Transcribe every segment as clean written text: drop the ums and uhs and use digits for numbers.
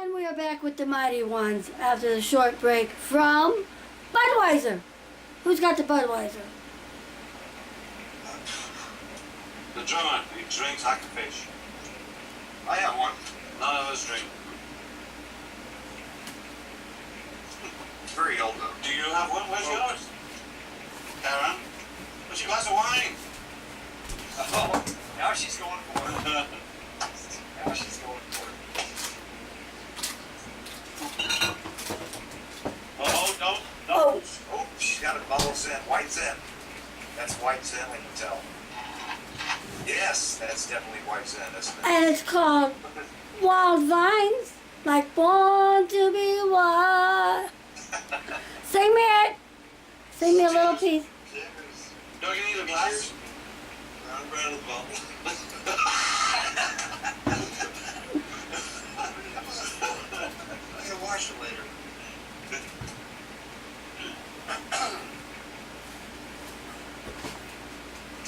And we are back with the Mighty Ones after the short break from Budweiser. Who's got the Budweiser? The drummer, he drinks like a fish. I have one. None of us drink. It's very old though. Do you have one? Where's yours? Karen? Where's your glass of wine? Oh, now she's going for it. Now she's going for it. Oh, don't. Oh. Oh, she's got a bubble Zen, white Zen. That's white Zen, I can tell. Yes, that's definitely white Zen, isn't it? And it's called Wild Vines, like born to be wild. Sing me it. Sing me a little piece. Do I get either glass? I'm around the bubble. I can wash it later.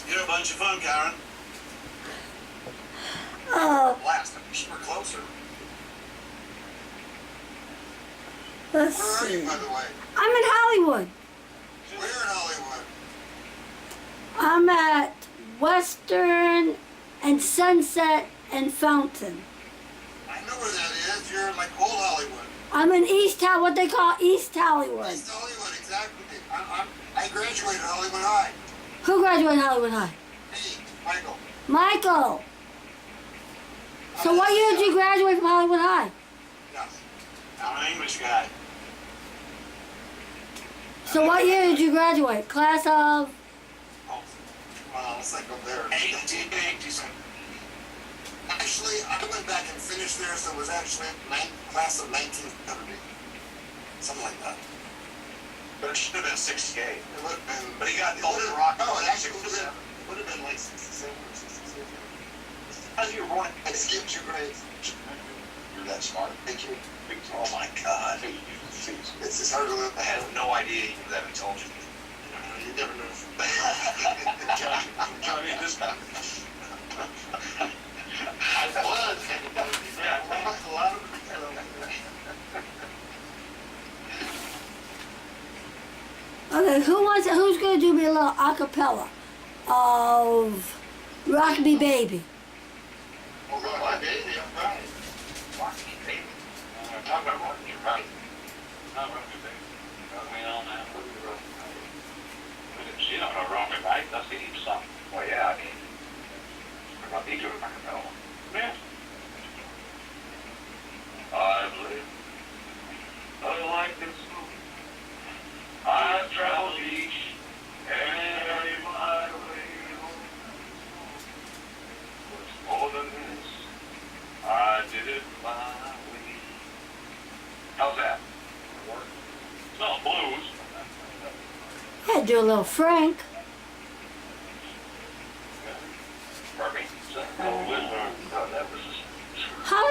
You're a bunch of fun, Karen. Oh, Blast. I wish you were closer. let's Where are see. you, by the way? I'm in Hollywood. Where in Hollywood? I'm at Western and Sunset and Fountain. I know where that is. You're like old Hollywood. I'm in East Hollywood, what they call East Hollywood. East Hollywood, exactly. I graduated Hollywood High. Who graduated Hollywood High? Me, Michael. Michael. So what year did you graduate from Hollywood High? Yes. I'm an English guy. So what year did you graduate? Class of? Oh, well, let's not go there. 1887. Actually, I went back and finished there, so it was actually class of 1970. Something like that. But it should have been 68. It would have been. But he got the old rock. Oh, it actually would have been like 67 or 66. How did you were born? I skipped 2 grades. You're that smart. Thank you. Oh my God. It's just hard to live. I had no idea you knew that. I told you. You never know. Johnny, this guy. I was. Yeah, a lot of Okay, who's going to do me a little acapella of Rock Me Baby? Oh, my baby, I'm right. Rock Me Baby. Talk about Rock Me Right. Not Rock Me Baby. Rock Me All Night. You don't know Rock Me Right. That's the deep song. Well, yeah, I mean, we're not eager to rock and roll. Yeah. I believe I like this song. I've traveled each and every mile away home. What's more than this, I did it my way. How's that? Work? It's not blues. Yeah, do a little Frank. Pardon me? That was How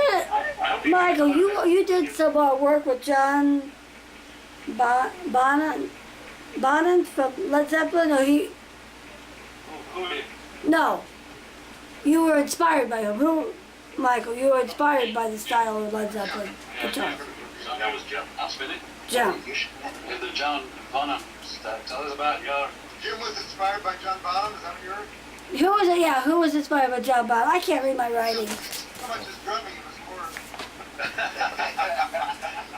did Michael? You did some work with John Bonham from Led Zeppelin, or he? Who did? No, you were inspired by him. Who, Michael? You were inspired by the style of Led Zeppelin guitar. That was Jim. I'll spin it. John. Did the John Bonham stuff. Tell us about your... Jim was inspired by John Bonham, is that what you heard? Who was it? Yeah, who was inspired by John Bonham? I can't read my writing. So much as drumming, it was more...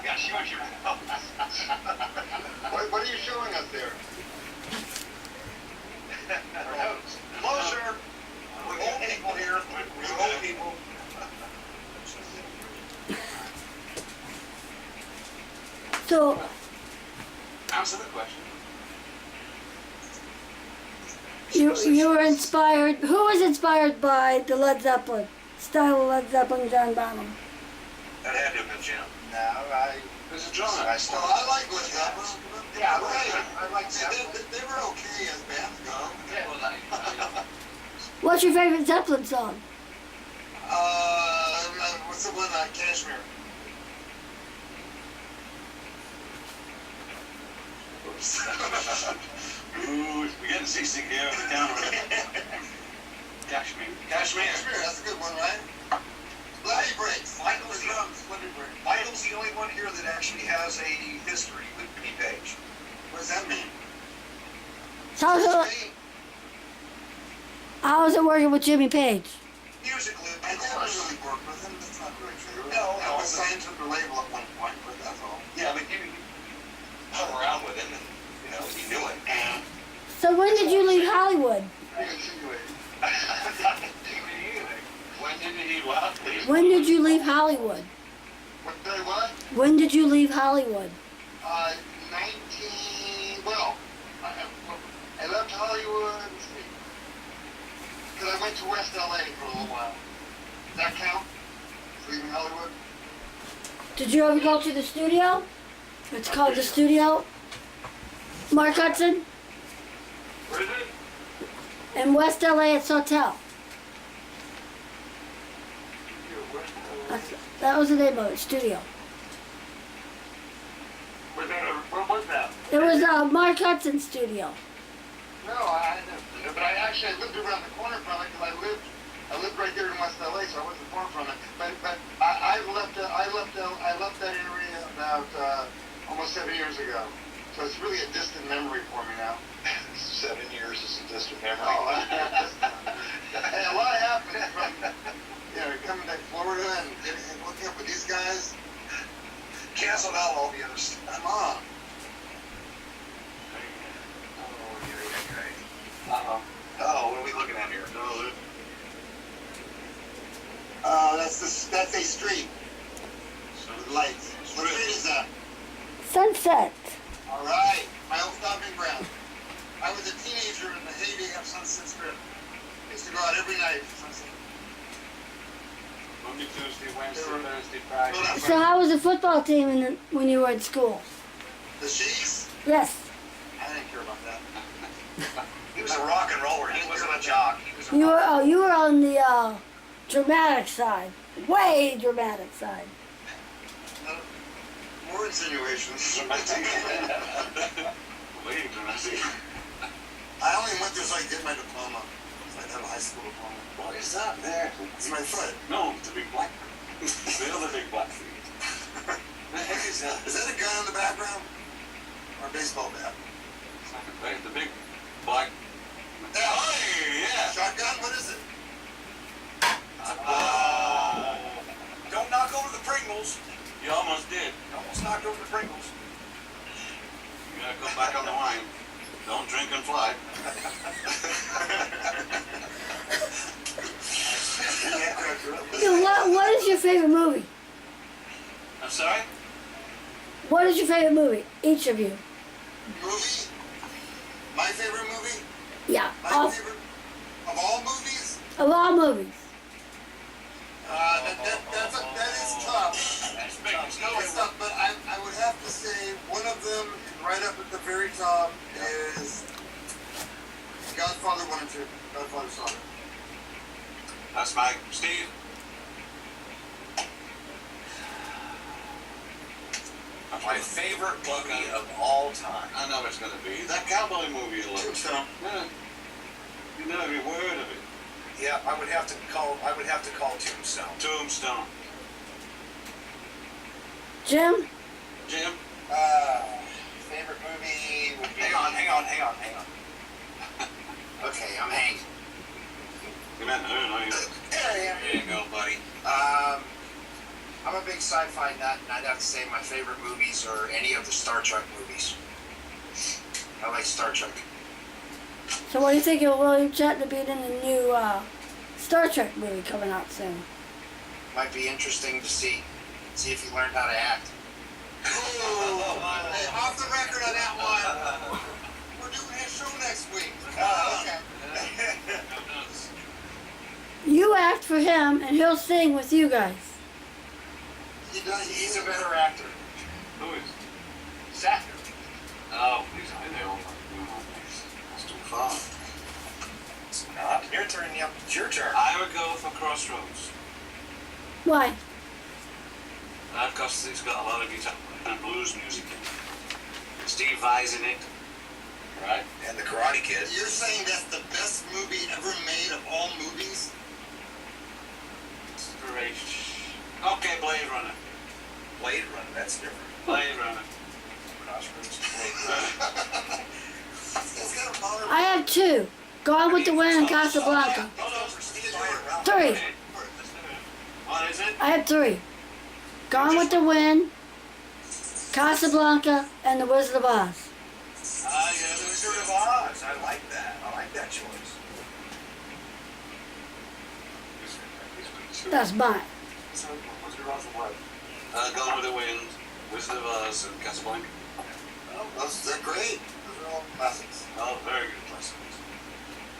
Yeah, she was your... What are you showing us there? Our notes. Closer. We're old people here. We're old people. So, Answer the question. you were inspired. Who was inspired by the Led Zeppelin style of Led Zeppelin? John Bonham. That had to have been Jim. No, This is John. I like Led Zeppelin. Yeah, I like them. They were okay as bands go. Yeah, well, What's your favorite Zeppelin song? What's the one, Kashmir? Oops. Ooh, we're getting seasick here on the camera. Kashmir. Kashmir. Kashmir, that's a good one, right? Larry Briggs. Michael's the only one here that actually has a history with Jimmy Page. What does that mean? How's it working with Jimmy Page? Musically, I never really worked with him. That's not really true. No, I was signed to the label at one point, but that's all. yeah, but you hung around with him, and he knew it. So when did you leave Hollywood? When did he leave? When did you leave Hollywood? What day what? When did you leave Hollywood? 19, well, I left Hollywood, because I went to West LA for a little while. Does that count? Leaving Hollywood? Did you ever go to the studio? It's called the studio. Mark Hudson? Where is it? In West LA, it's hotel. That was the name of it, studio. Where was that? It was Mark Hudson studio. No, I didn't. But I lived around the corner from it because I lived right there in West LA, so I wasn't far from it. But I left that area about almost 7 years ago. So it's really a distant memory for me now. 7 years is a distant memory. Oh, hey, a lot happened from coming to Florida and hooking up with these guys. Canceled out all the other stuff. Come on. Oh, what are we looking at here? That's a street with lights. What street is that? Sunset. All right, my old stomping ground. I was a teenager in the heyday of Sunset Strip. I used to go out every night for Sunset. Monday, Tuesday, Wednesday, Thursday, Friday. So how was the football team when you were in school? The Chiefs? Yes. I didn't care about that. He was a rock and roller. He wasn't a jock. He was a You were on the dramatic side, way dramatic side. More insinuations. I only went there so I could get my diploma. So I have a high school diploma. What is that there? It's my foot. No, the big black one. The other big black thing. The heck is that? Is that a gun in the background? Or a baseball bat? It's like the big black. Hey, yeah. Shotgun? What is it? Don't knock over the Pringles. You almost did. You almost knocked over the Pringles. You gotta go back on the wine. Don't drink and fly. What is your favorite movie? I'm sorry? What is your favorite movie? Each of you. Movie? My favorite movie? Yeah. My favorite of all movies? Of all movies. That is tough. That's big. It's tough, but I would have to say one of them, right up at the very top, is Godfather 1 and 2. Godfather Saga. That's Mike. Steve? My favorite movie of all time. I know it's going to be that cowboy movie you love. Tombstone. Yeah. You know every word of it. Yeah, I would have to call Tombstone. Tombstone. Jim? Jim? Favorite movie would be... Hang on. Okay, I'm Hank. You meant no, you. There There you go, buddy. I'm a big sci-fi nut, and I'd have to say my favorite movies are any of the Star Trek movies. I like Star Trek. So what do you think of William Shatner being in the new Star Trek movie coming out soon? Might be interesting to see if he learned how to act. Hey, off the record on that one. We're doing his show next week. Okay. You act for him, and he'll sing with you guys. He's a better actor. Who is? Shatner. Oh, he's in there. That's too far. It's not. Your turn, yep. It's your turn. I would go for Crossroads. Why? Because it's got a lot of guitar and blues music in it. Steve Vai's in it. Right? And the Karate Kid. You're saying that's the best movie ever made of all movies? Inspiration. Okay, Blade Runner. Blade Runner, that's different. Blade Runner. Crossroads to Blade Runner. It's got a modern. I have two. Gone with the Wind and Casablanca. Three. What is it? I have three. Gone with the Wind, Casablanca, and The Wizard of Oz. Yeah, The Wizard of Oz. I like that. I like that choice. That's mine. So, Wizard of Oz and what? Gone with the Wind, Wizard of Oz, and Casablanca. Oh, they're great. Those are all classics. Oh, very good classics.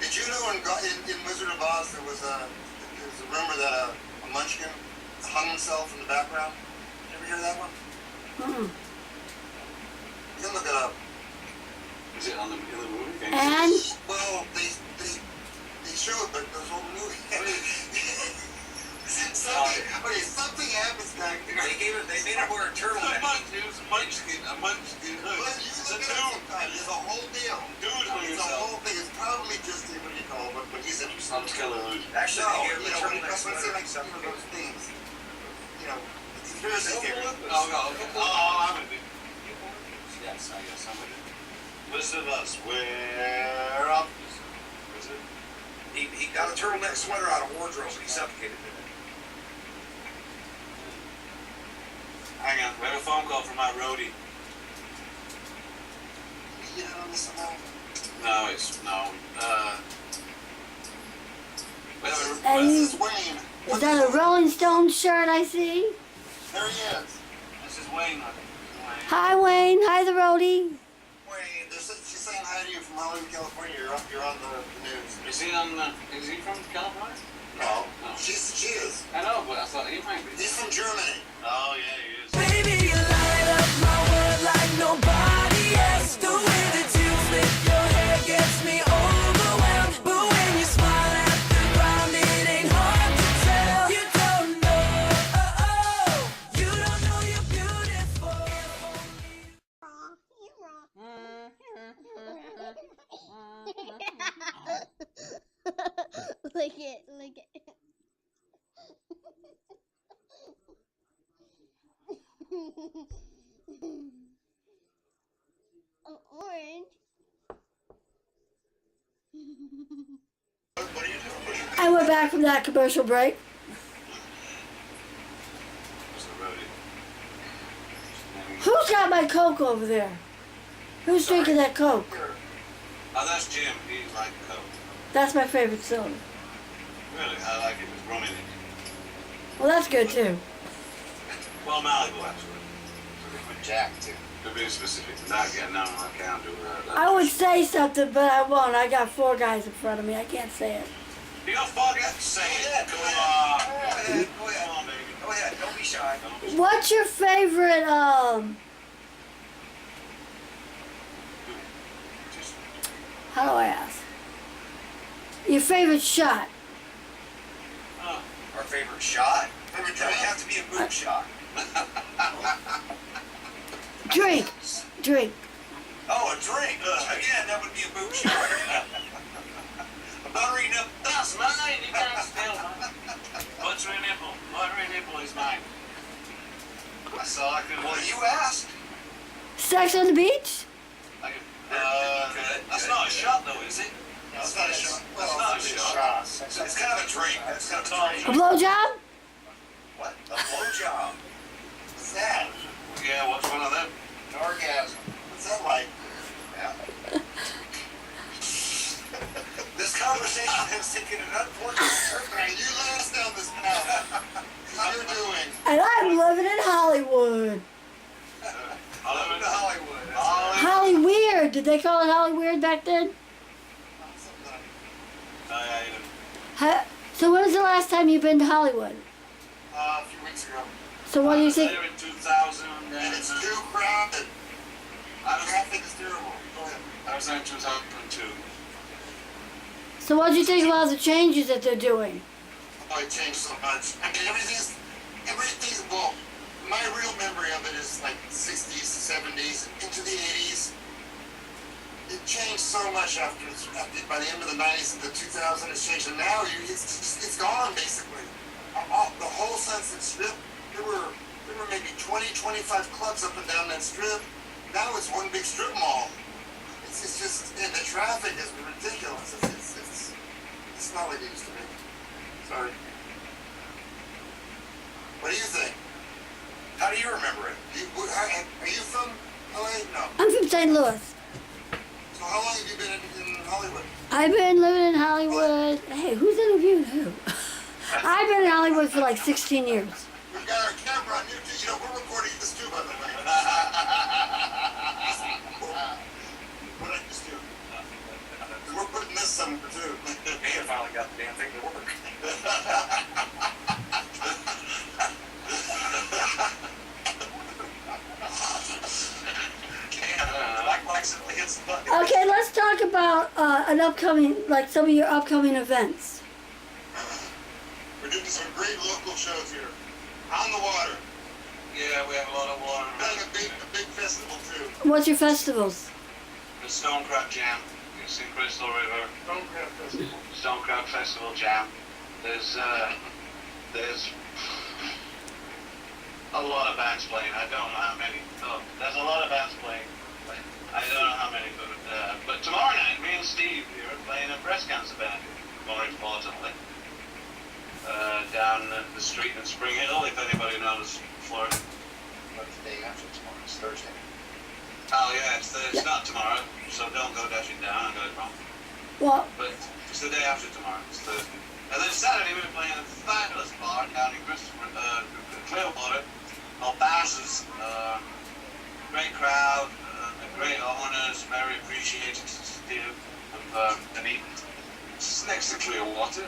Did you know in Wizard of Oz there was a rumor that a munchkin hung himself in the background? Did you ever hear that one? Mm-mm. You can look it up. Is it in the movie? And Well, they showed the whole movie. Something happens back there. They made him wear a turtleneck. It was a munchkin hood. But you look it up sometime. It's a whole deal. Dude hung It's a himself. whole thing. It's probably just what do you call it? But he's interesting. Some killer hood. Actually, No, they gave him you a know, when it turtleneck comes to sweater. like some of those things, you know, it's conspiracy theory. I'm with it. Yes, I guess I'm with it. Wizard of Oz, where up? Wizard? He got a turtleneck sweater out of wardrobe and he suffocated in it. Hang on, we have a phone call from my roadie. You know, somehow. No, it's no. And This is Wayne. is that a Rolling Stones shirt I see? There he is. This is Wayne. Hi, Wayne. Hi, the roadie. Wayne, she's saying hi to you from Hollywood, California. You're on the news. Is he on? Is he from California? No. No. She is. I know, but I thought he might be. He's from Germany. Oh yeah, he is. Baby, you light up my world like nobody else. The way that you flip your hair gets me overwhelmed. But when you smile at the ground, it ain't hard to tell. You don't know you're beautiful. Lick it, lick it. An orange. What are you doing? And we're back from that commercial break. Who's the roadie? Who's got my Coke over there? Who's drinking that Coke? Oh, that's Jim. He's like Coke. That's my favorite soda. Really, I like it with rum in it. Well, that's good too. Well, Malibu actually. With Jack, too. To be specific to that, yeah, no, I can't do that. I would say something, but I won't. I got four guys in front of me. I can't say it. You don't fucking say it. Go Come ahead. on. Go ahead. Come on, baby. Go ahead. Don't be shy. What's your favorite, how do I ask? Your favorite shot? Our favorite shot? That would have to be a boob shot. Drink. Drink. Oh, a drink. Again, that would be a boob shot. Buttery nipple. That's mine. You can't steal mine. Buttery nipple. Buttery nipple is mine. That's all I could. Well, you asked. Sex on the beach? That's not a shot though, is it? That's not a shot. That's not a shot. It's kind of a drink. It's kind of a A drink. blowjob? What? A blowjob. What's that? Yeah, what's one of them? An orgasm. What's that like? Yeah. This conversation has taken an unfortunate turn. You led us down this path. How you're doing? And I'm living in Hollywood. Welcome to Hollywood. Holly Weird. Did they call it Holly Weird back then? So when was the last time you've been to Hollywood? A few weeks ago. So what do you I was think? there in 2000. And it's too crowded. Traffic is terrible. Go ahead. I was there in 2002. So what do you think of all the changes that they're doing? Oh, it changed so much. I mean, everything's, well, my real memory of it is like 60s, 70s, into the 80s. It changed so much by the end of the 90s and the 2000s, it's changed. And now it's gone, basically. The whole Sunset Strip there were maybe 20, 25 clubs up and down that strip. Now it's one big strip mall. It's just, and the traffic is ridiculous. It's not like it used to be. Sorry. What do you think? How do you remember it? Are you from LA? No. I'm from St. Louis. So how long have you been in Hollywood? I've been living in Hollywood. Hey, who's interviewing who? I've been in Hollywood for like 16 years. We've got our camera on you too. You know, we're recording this too, by the way. What I just do? We're putting this somewhere too. Man finally got the damn thing to work. Like somebody hits the button. Okay, let's talk about an upcoming, like some of your upcoming events. We're doing some great local shows here. On the water. Yeah, we have a lot of water. Having a big festival too. What's your festivals? The Stonecrop Jam. It's in Crystal River. Stonecrop Festival Jam. There's a lot of bands playing. I don't know how many. Oh, there's a lot of bands playing. I don't know how many, but tomorrow night, me and Steve here are playing a breast cancer band, more importantly. Down the street in Spring Hill, if anybody knows Florida. But the day after tomorrow is Thursday. Oh yeah, it's not tomorrow, so don't go dashing down, I got it wrong. Well, But it's the day after tomorrow, it's Thursday. And then Saturday we're playing a fabulous bar down in Clearwater, called Bass's. Great crowd, great owners, very appreciated Steve of Dunedin. It's next to Clearwater.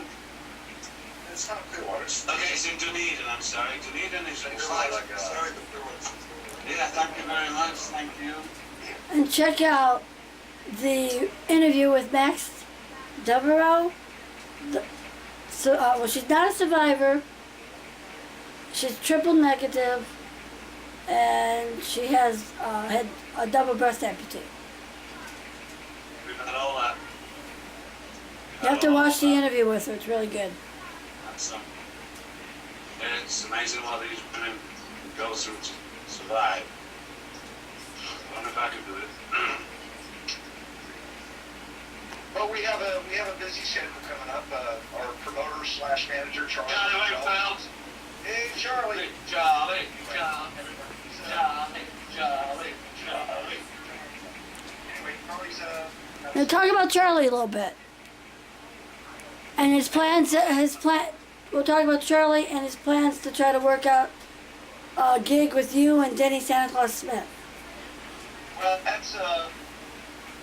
It's not Clearwater. Okay, it's in Dunedin, I'm sorry. Dunedin is Sorry, like but there was. yeah, thank you very much, thank you. and check out the interview with Max Devereaux. Well, she's not a survivor. She's triple negative, and she has had a double breast amputee. We've had all that. You have to watch the interview with her. It's really good. It's amazing what these women go through to survive. I wonder if I could do it. Well, we have a busy schedule coming up. Our promoter slash manager, Charlie. Hey, Charlie. Charlie. Anyway, Charlie's Now talk about Charlie a little bit. And his plans, we'll talk about Charlie and his plans to try to work out a gig with you and Denny Santa Claus Smith. well, that's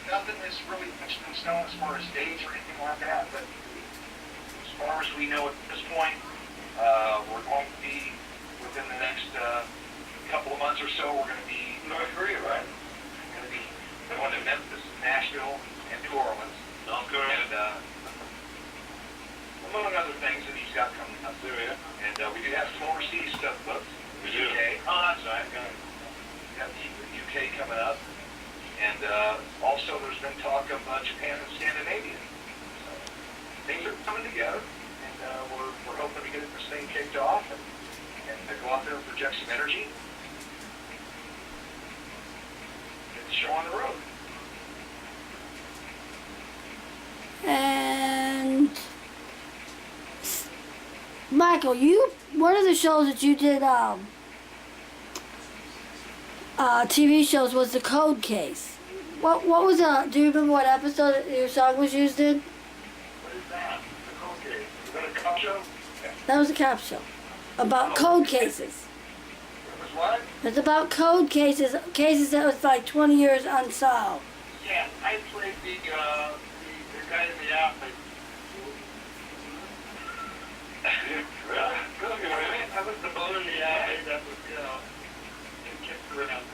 nothing is really etched in stone as far as dates or anything like that. But as far as we know at this point, we're going to be within the next couple of months or so. We're going to be in North Korea, right? We're going to be going to Memphis, Nashville, and New Orleans. North Korea. And among other things that he's got coming up there. And we do have some overseas stuff booked. We do. UK. Oh, that's right. We got the UK coming up. And also there's been talk of Japan and Scandinavia. So things are coming together. And we're hoping to get this thing kicked off and go out there and project some energy. Get the show on the road. And Michael, one of the shows that you did, TV shows was the Code Case. What was do you remember what episode your song was used in? What is that? The Cold Case. Is that a cop show? That was a cop show about code cases. It was what? It's about code cases that was like 20 years unsolved. Yeah, I played the guy in the outfit. Really? I was the balloon in the outfit that was, kicked around.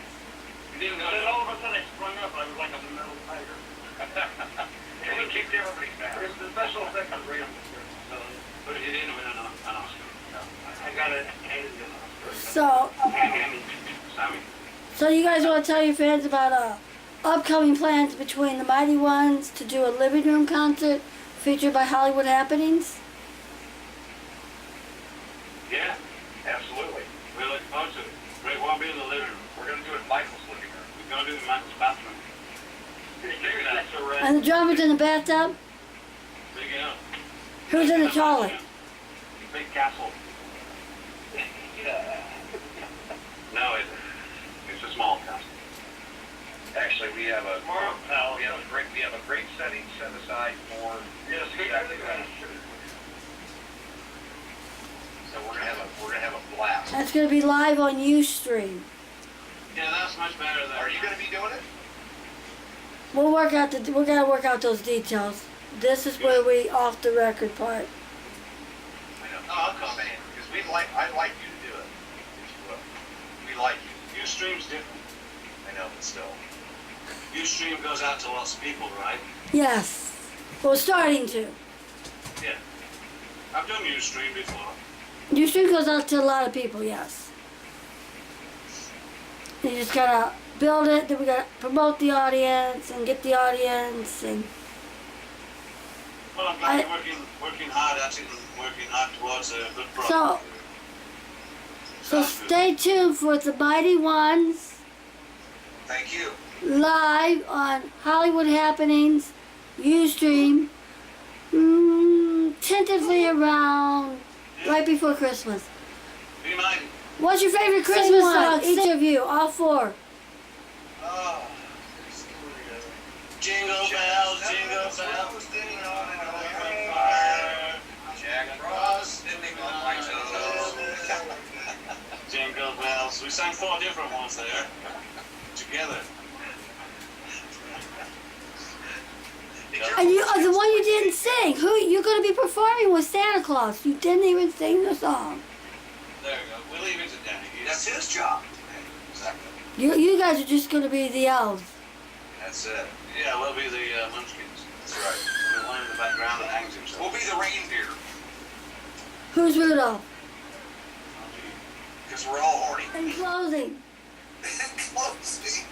You didn't know. Then all of a sudden I sprung up. I was like a metal tiger. And he kicked everybody's back. It was the special effects of real. But you didn't win an Oscar. No, I got it. An Oscar. So you guys want to tell your fans about upcoming plans between the Mighty Ones to do a living room concert featured by Hollywood Happenings? Yeah, absolutely. We Go to the Michael's bathroom. And the drummer's in the bathtub? Big up. Who's in the toilet? Big castle. No, it's a small castle. Actually, we have a great setting set aside for exactly that. So we're gonna have a blast. That's gonna be live on Ustream. Yeah, that's much better than. Are you gonna be doing it? We gotta work out those details. This is where we off the record part. I know. Oh, I'll come in because I'd like you to do it. If you will. We like you. Ustream's different. I know, but still. Ustream goes out to lots of people, right? Yes. We're starting to. Yeah. I've done Ustream before. Ustream goes out to a lot of people, yes. You just gotta build it, then we gotta promote the audience and get the audience and Well, I'm glad you're working hard at it and working hard towards a good product. so stay tuned for the Mighty Ones Thank you. live on Hollywood Happenings, Ustream, tentatively around right before Christmas. Be mighty. What's your favorite Christmas song? Each of you, all four. Oh. Jingle bells, jingle bells. Jack Frost, standing on my toes. Jingle bells. We sang 4 different ones there. Together. And the one you didn't sing. Who you're going to be performing with Santa Claus? You didn't even sing the song. There we go. We'll leave it to Danny. That's his job. Exactly. You guys are just going to be the elves. That's it. Yeah, we'll be the munchkins. That's right. We'll be one in the background that hangs himself. We'll be the reindeer Who's Rudolph? because we're all horny. In closing, Closing.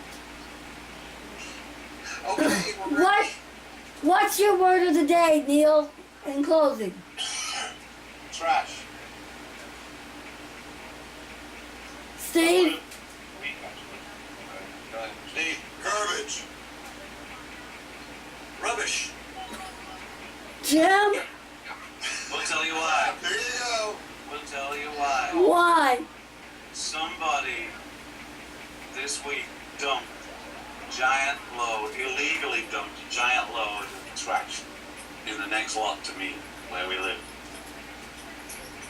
Okay, we're ready. what's your word of the day, Neil? In closing, Trash. Steve. Go ahead. Steve. Garbage. Rubbish. Jim. We'll tell you why. There you go. We'll tell you why. Why? Somebody this week dumped giant load, illegally dumped giant load of trash in the next lot to me where we live.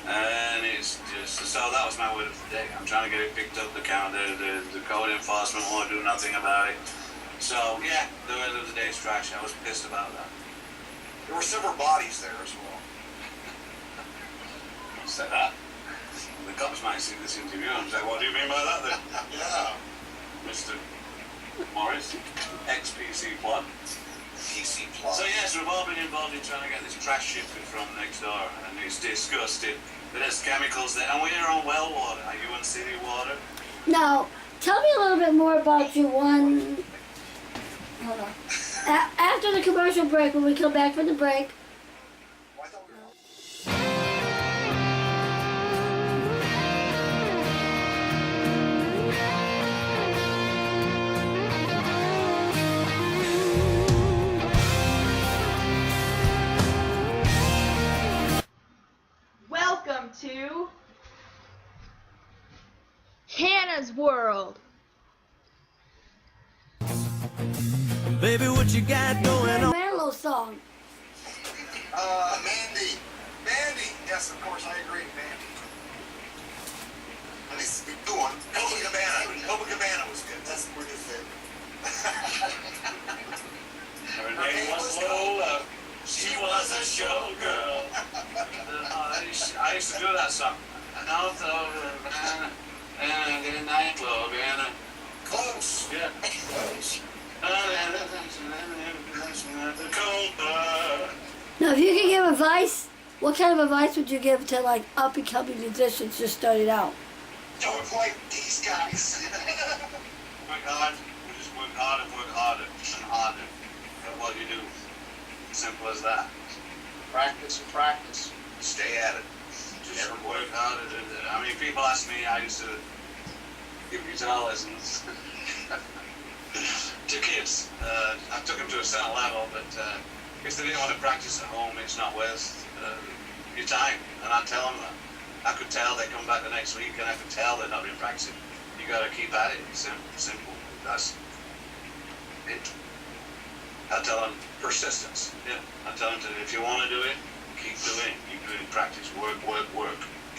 And it's just, so that was my word of the day. I'm trying to get it picked up. The code enforcement won't do nothing about it. So yeah, the word of the day is trash. I was pissed about that. There were several bodies there as well. Said that. The cops might see this interview and say, what do you mean by that then? Yeah. Mr. Morris, ex-PC plot. PC plot. So yes, we've all been involved in trying to get this trash shifted from next door, and it's disgusting. There's chemicals there, and we're on well water. Are you on city water? Now, tell me a little bit more about your one. Hold on. After the commercial break, when we come back from the break, Well, I thought we were... Welcome to Hannah's World. Baby, what you got going on? Manilow song. Mandy. Mandy! Yes, of course, I agree, Mandy. At least we do one. Copacabana was good. That's what it said. Her name was Lola. She was a showgirl. I used to do that song. North of Havana, and a nightclub, and a Close. yeah. Close. The cold blood. Now, if you could give advice, what kind of advice would you give to like up and coming musicians just started out? Don't like these guys. Work hard. We just work hard and work harder and harder at what you do. Simple as that. Practice and practice. Stay at it. Just work harder. I mean, people ask me, I used to give guitar lessons. kids. I took them to a certain level, but if they didn't want to practice at home, it's not worth your time. And I tell them that. I could tell they come back the next week, and I could tell they're not been practicing. You got to keep at it. It's simple. That's it. I tell them persistence. Yeah. I tell them if you want to do it, keep doing it. Keep doing practice. Work.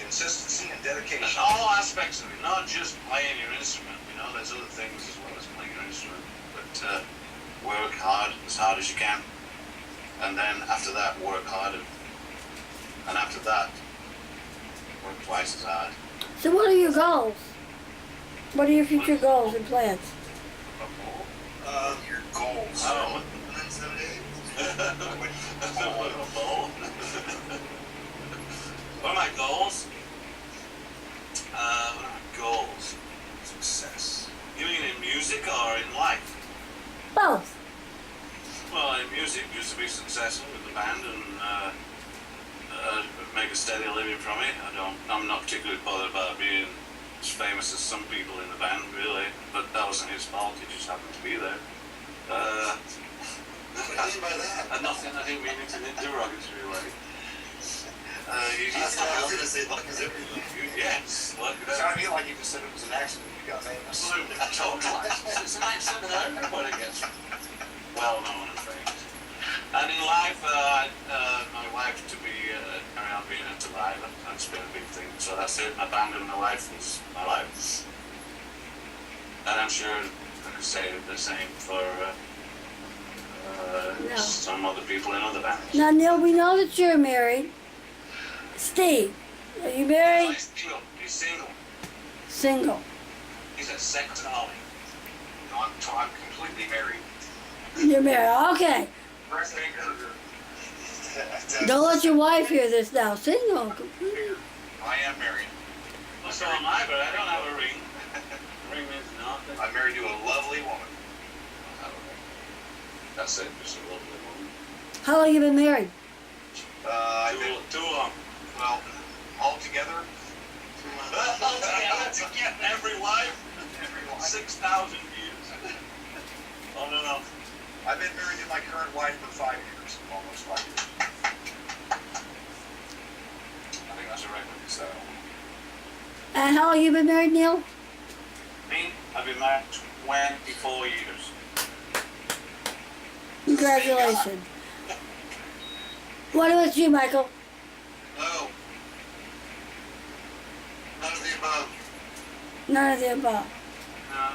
Consistency and dedication. And all aspects of it, not just playing your instrument. You know, there's other things as well as playing your instrument. But work hard as you can, and then after that, work harder, and after that, work twice as hard. So what are your goals? What are your future goals and plans? Your goals. Oh. What are my goals? What are my goals? Success. You mean in music or in life? Both. Well, in music, used to be successful with the band and make a steady living from it. I'm not particularly bothered about being as famous as some people in the band, really. But that wasn't his fault. He just happened to be there. What do you mean by that? Nothing. I didn't mean it in a derogatory way. That's what I was going to say. Luck is everything. Yes. Look It sounded like you just said it was an accident. You got famous. Absolutely. Totally. It's an accident. Everybody gets well known and famous. And in life, my wife to be carry on being into live, that's been a big thing. So that's it. My band and my wife is my life. And I'm sure I could say the same for No. some other people in other bands. Now, Neil, we know that you're married. Steve, are you married? He's single. He's single. Single. He's a sexaholic. No, I'm completely married. You're married. Okay. Brett Baker. Don't let your wife hear this now. Single. Completely. I am married. Well, so am I, but I don't have a ring. A ring means nothing. I'm married to a lovely woman. That's it, just a lovely woman. How long you been married? I've been, Too long. well, all together, Together, every life, every life. 6,000 years. On and off. I've been married to my current wife for 5 years, almost 5 years. I think that's a record, so. And how long you been married, Neil? Me, I've been married 24 years. Congratulations. What about you, Michael? No. None of the above. None of the above. No.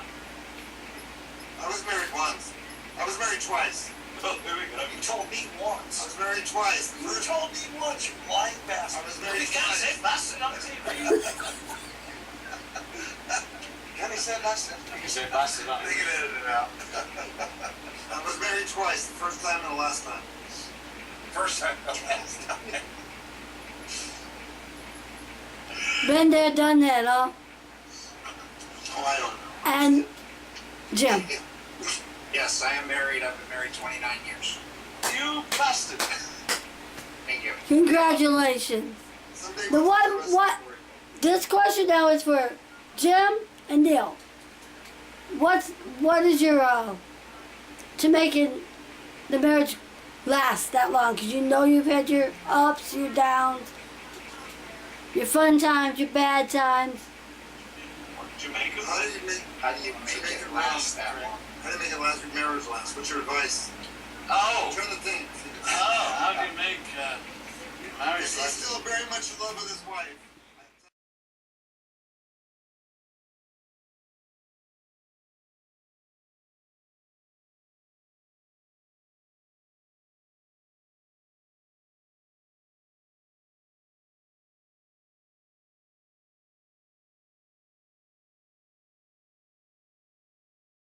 I was married once. I was married twice. Oh, here we go. You told me I once. was married twice. You told me once, you lying I bastard. was You married can't say twice. bastard on TV. Can he say bastard? You can say bastard on They TV. can edit it out. I was married twice. The first time and the last time. First time, last time. Been there, done that, huh? Oh, I don't know. And Jim. Yes, I am married. I've been married 29 years. You bastard. Thank you. Congratulations. Someday The we'll one- tell the rest of the what- story. This question now is for Jim and Neil. What is your to making the marriage last that long? Because you know you've had your ups, your downs, your fun times, your bad times. Jamaica. How do you make it last that long? How do you make it last? Your marriage last? What's your advice? Oh. I'm trying to think. Oh, how do you make your marriage Is he last? still very much in love with his wife?